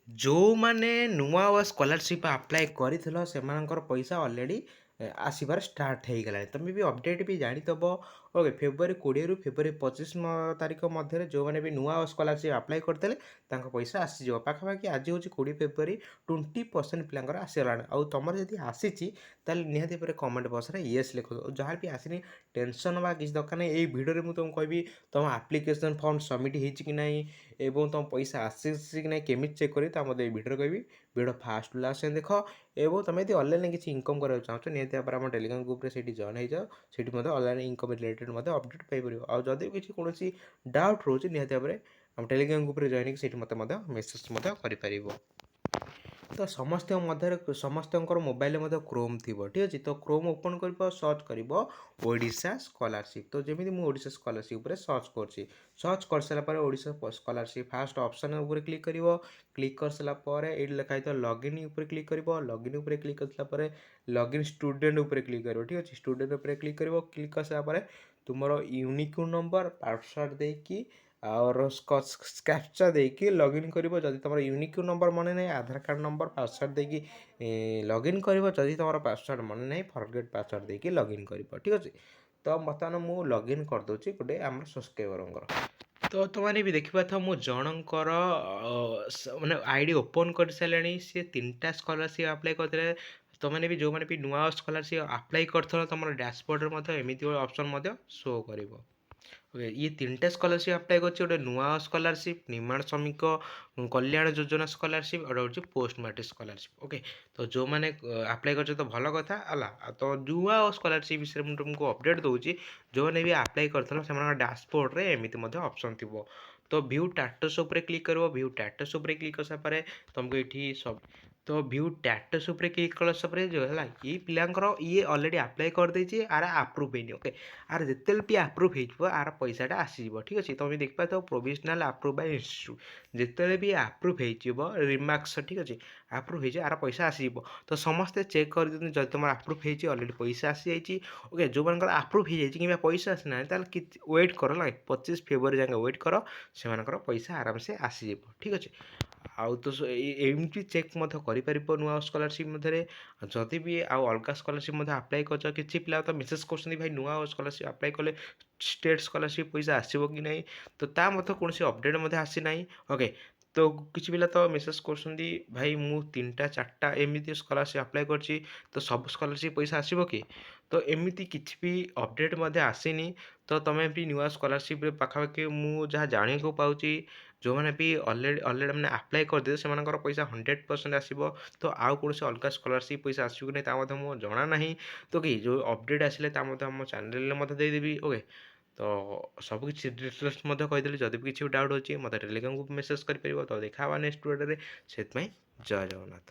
ଯୋଉମାନେ ନୂଆ scholarship apply କରିଥିଲ ସେମାନଙ୍କର ପଇସା ଅଲରେଡ଼ି ଆସିବାର ଷ୍ଟାର୍ଟ ହେଇଗଲାଣି। ତମେ ବି ଅପଡ଼େଟ୍ ବି ଜାଣିଥବ। ଓକେ, ଫେବୃଆରୀ 20ରୁ ଫେବୃଆରୀ 25 ତାରିଖ ମଧ୍ୟରେ ଯେଉଁମାନେ ବି ନୂଆ ସ୍କଲାରସିପ୍ ଆପ୍ଲାଏ କରିଥିଲେ ତାଙ୍କ ପଇସା ଆସିଯିବ। ପାଖାପାଖି ଆଜି ହେଉଛି 20 ଫେବୃଆରୀ, 20% ପିଲାଙ୍କର ଆସିଗଲାଣି। ଆଉ ତମର ଯଦି ଆସିଛି ତାହେଲେ ନିହାତି ଭାବରେ କମେଣ୍ଟ ବକ୍ସରେ ୟେସ୍ ଲେଖନ୍ତୁ। ଆଉ ଯାହାର ବି ଆସିନି ଟେନସନ୍ ହେବା କିଛି ଦରକାର ନାହିଁ। ଏଇ ଭିଡ଼ିଓରେ ମୁଁ ତୁମକୁ କହିବି ତୁମ ଆପ୍ଲିକେସନ୍ ଫର୍ମ ସବମିଟ୍ ହେଇଛି କି ନାହିଁ ଏବଂ ତୁମ ପଇସା ଆସିଛି କି ନାହିଁ କେମିତି ଚେକ୍ କରିବି ତା ମଧ୍ୟ ଏଇ ଭିଡ଼ିଓରେ କହିବି। ଭିଡ଼ିଓ ଫାଷ୍ଟ ଟୁ ଲାଷ୍ଟ ଯାଏଁ ଦେଖ। ଏବଂ ତୁମେ ଯଦି ଅନଲାଇନରେ କିଛି ଇନକମ୍ କରିବାକୁ ଚାହୁଁଛ ନିହାତି ଭାବରେ ଆମ ଟେଲିଗ୍ରାମ ଗ୍ରୁପ୍ରେ ସେଇଠି ଜଏନ୍ ହେଇଯାଅ। ସେଇଠି ମଧ୍ୟ ଅନଲାଇନ୍ ଇନକମ୍ ରିଲେଟେଡ୍ ମଧ୍ୟ ଅପଡ଼େଟ୍ ପାଇପାରିବ। ଆଉ ଯଦି ବି କିଛି କୌଣସି ଡାଉଟ୍ ରହୁଛି ନିହାତି ଭାବରେ ଆମ ଟେଲିଗ୍ରାମ ଗ୍ରୁପ୍ରେ ଜଏନ୍ ହେଇକି ସେଇଠି ମୋତେ ମଧ୍ୟ ମେସେଜ୍ ମଧ୍ୟ କରିପାରିବ। ତ ସମସ୍ତଙ୍କ ମଧ୍ୟରେ ସମସ୍ତଙ୍କର ମୋବାଇଲରେ ମଧ୍ୟ କ୍ରୋମ୍ ଥିବ, ଠିକ୍ ଅଛି। ତ କ୍ରୋମ୍ ଓପନ୍ କରିବ, ସର୍ଚ୍ଚ କରିବ ଓଡ଼ିଶା ସ୍କଲାରସିପ୍। ତ ଯେମିତି ମୁଁ ଓଡ଼ିଶା ସ୍କଲାରସିପ୍ ଉପରେ ସର୍ଚ୍ଚ କରୁଛି, ସର୍ଚ୍ଚ କରିସାରିଲା ପରେ ଓଡ଼ିଶା ସ୍କଲାରସିପ୍ ଫାଷ୍ଟ ଅପସନ୍ ଉପରେ କ୍ଲିକ୍ କରିବ। କ୍ଲିକ୍ କରିସାରିଲା ପରେ ଏଇଠି ଲେଖା ହେଇଥିବ ଲଗ୍ଇନ୍ ଉପରେ କ୍ଲିକ୍ କରିବ। ଲଗ୍ଇନ୍ ଉପରେ କ୍ଲିକ୍ କରିସାରିଲା ପରେ ଲଗ୍ଇନ୍ ଷ୍ଟୁଡେଣ୍ଟ ଉପରେ କ୍ଲିକ୍ କରିବ, ଠିକ୍ ଅଛି। ଷ୍ଟୁଡେଣ୍ଟ ଉପରେ କ୍ଲିକ୍ କରିବ। କ୍ଲିକ୍ କରିସାରିଲା ପରେ ତୁମର ୟୁନିକ୍ ନମ୍ବର ପାସୱାର୍ଡ଼ ଦେଇକି ଆଉ କ୍ୟାପ୍ଚା ଦେଇକି ଲଗ୍ଇନ୍ କରିବ। ଯଦି ତୁମର ୟୁନିକ୍ ନମ୍ବର ମନେ ନାହିଁ ଆଧାର କାର୍ଡ଼ ନମ୍ବର ପାସୱାର୍ଡ଼ ଦେଇକି ଲଗ୍ଇନ୍ କରିବ। ଯଦି ତୁମର ପାସୱାର୍ଡ଼ ମନେ ନାହିଁ ଫରଗେଟ୍ ପାସୱାର୍ଡ଼ ଦେଇକି ଲଗ୍ଇନ୍ କରିବ, ଠିକ୍ ଅଛି। ତ ବର୍ତ୍ତମାନ ମୁଁ ଲଗ୍ଇନ୍ କରିଦେଉଛି ଗୋଟେ ଆମର ସବସ୍କ୍ରାଇବରଙ୍କର। ତ ତୁମମାନେ ବି ଦେଖିପାରୁଥିବ ମୁଁ ଜଣଙ୍କର ମାନେ ଆଇ ଡ଼ି ଓପନ୍ କରିସାରିଲାଣି। ସିଏ 3ଟା ସ୍କଲାରସିପ୍ ଆପ୍ଲାଏ କରିଥିଲେ। ତୁମମାନେ ବି ଯେଉଁମାନେ ବି ନୂଆ ସ୍କଲାରସିପ୍ ଆପ୍ଲାଏ କରିଥିଲ ତୁମର ଡ୍ୟାସବୋର୍ଡ଼ରେ ମଧ୍ୟ ଏମିତି ଗୋଟେ ଅପସନ୍ ମଧ୍ୟ ଶୋ କରିବ। ଓକେ, ଇଏ 3ଟା ସ୍କଲାରସିପ୍ ଆପ୍ଲାଏ କରିଛି। ଗୋଟେ ନୂଆ ସ୍କଲାରସିପ୍, ନିର୍ମାଣ ଶ୍ରମିକ କଲ୍ୟାଣ ଯୋଜନା ସ୍କଲାରସିପ୍, ଆଉ ଗୋଟେ ହେଉଛି ପୋଷ୍ଟ ମାଟ୍ରିକ ସ୍କଲାରସିପ୍। ଓକେ, ତ ଯେଉଁମାନେ ଆପ୍ଲାଏ କରିଛନ୍ତି ତ ଭଲ କଥା ହେଲା। ତ ନୂଆ ସ୍କଲାରସିପ୍ ବିଷୟରେ ମୁଁ ତୁମକୁ ଅପଡ଼େଟ୍ ଦେଉଛି। ଯେଉଁମାନେ ବି ଆପ୍ଲାଏ କରିଥିଲ ସେମାନଙ୍କ ଡ୍ୟାସବୋର୍ଡ଼ରେ ଏମିତି ମଧ୍ୟ ଅପସନ୍ ଥିବ। ତ ଭ୍ୟୁ ଷ୍ଟାଟସ୍ ଉପରେ କ୍ଲିକ୍ କରିବ। ଭ୍ୟୁ ଷ୍ଟାଟସ୍ ଉପରେ କ୍ଲିକ୍ କରିସାରିଲା ପରେ ତୁମକୁ ଏଇଠି ତ ଭ୍ୟୁ ଷ୍ଟାଟସ୍ ଉପରେ କ୍ଲିକ୍ କରିସାରିଲା ପରେ ଯେଉଁ ହେଲା ଏଇ ପିଲାଙ୍କର ଇଏ ଅଲରେଡ଼ି ଆପ୍ଲାଏ କରିଦେଇଛି, ଆର ଆପ୍ରୁଭ୍ ହେଇନି। ଓକେ, ଆର ଯେତେବେଳେ ବି ଆପ୍ରୁଭ୍ ହେଇଯିବ ଆର ପଇସାଟା ଆସିଯିବ, ଠିକ୍ ଅଛି। ତୁମେ ଦେଖିପାରୁଥିବ ପ୍ରୋଭିଜନାଲ୍ ଆପ୍ରୁଭ୍ ବାଇ ଇନଷ୍ଟିଚ୍ୟୁଟ୍। ଯେତେବେଳେ ବି ଆପ୍ରୁଭ୍ ହେଇଯିବ ରିମାର୍କସ୍, ଠିକ୍ ଅଛି, ଆପ୍ରୁଭ୍ ହେଇଯିବ ଆର ପଇସା ଆସିଯିବ। ତ ସମସ୍ତେ ଚେକ୍ କରିଦିଅନ୍ତୁ ଯଦି ତୁମର ଆପ୍ରୁଭ୍ ହେଇଛି ଅଲରେଡ଼ି ପଇସା ଆସିଯାଇଛି। ଓକେ, ଯେଉଁମାନଙ୍କର ଆପ୍ରୁଭ୍ ହେଇଯାଇଛି କିମ୍ବା ପଇସା ଆସିନାହିଁ ତାହେଲେ କିଛି ୱେଟ୍ କର ହେଲା, 25 ଫେବୃଆରୀ ଯାଏଁ ୱେଟ୍ କର। ସେମାନଙ୍କର ପଇସା ଆରାମସେ ଆସିଯିବ, ଠିକ୍ ଅଛି। ଆଉ ତ ଏମିତି ଚେକ୍ ମଧ୍ୟ କରିପାରିବ ନୂଆ ସ୍କଲାରସିପ୍ ମଧ୍ୟରେ। ଯଦି ବି ଆଉ ଅଲଗା ସ୍କଲାରସିପ୍ ମଧ୍ୟ ଆପ୍ଲାଏ କରିଛ, କିଛି ପିଲା ତ ମେସେଜ୍ କରୁଛନ୍ତି ଭାଇ ନୂଆ ସ୍କଲାରସିପ୍ ଆପ୍ଲାଏ କଲେ ଷ୍ଟେଟ୍ ସ୍କଲାରସିପ୍ ପଇସା ଆସିବ କି ନାହିଁ, ତ ତା ମଧ୍ୟ କୌଣସି ଅପଡ଼େଟ୍ ମଧ୍ୟ ଆସିନାହିଁ। ଓକେ, ତ କିଛି ପିଲା ତ ମେସେଜ୍ କରୁଛନ୍ତି ଭାଇ ମୁଁ 3ଟା 4ଟା ଏମିତି ସ୍କଲାରସିପ୍ ଆପ୍ଲାଏ କରିଛି ତ ସବୁ ସ୍କଲାରସିପ୍ ପଇସା ଆସିବ କି? ତ ଏମିତି କିଛି ବି ଅପଡ଼େଟ୍ ମଧ୍ୟ ଆସିନି। ତ ତୁମେ ବି ନୂଆ ସ୍କଲାରସିପ୍ରେ ପାଖାପାଖି ମୁଁ ଯାହା ଜାଣିବାକୁ ପାଉଛି ଯେଉଁମାନେ ବି ଅଲରେଡ଼ି ମାନେ ଆପ୍ଲାଏ କରିଦେବେ ସେମାନଙ୍କର ପଇସା 100% ଆସିବ। ତ ଆଉ କୌଣସି ଅଲଗା ସ୍କଲାରସିପ୍ ପଇସା ଆସିବ କି ନାହିଁ ତା ମଧ୍ୟ ମୁଁ ଜଣା ନାହିଁ। ତ କି ଯେଉଁ ଅପଡ଼େଟ୍ ଆସିଲେ ତା ମଧ୍ୟ ଆମ ଚ୍ୟାନେଲରେ ମଧ୍ୟ ଦେଇଦେବି। ଓକେ, ତ ସବୁକିଛି ଡିଟେଲ୍ସ ମଧ୍ୟ କହିଦେଲି। ଯଦି ବି କିଛି ଡାଉଟ୍ ଅଛି ମୋତେ ଟେଲିଗ୍ରାମକୁ ମେସେଜ୍ କରିପାରିବ। ତ ଦେଖା ହେବା ନେକ୍ସଟ ଭିଡ଼ିଓରେ। ସେଥିପାଇଁ ଜୟ ଜଗନ୍ନାଥ।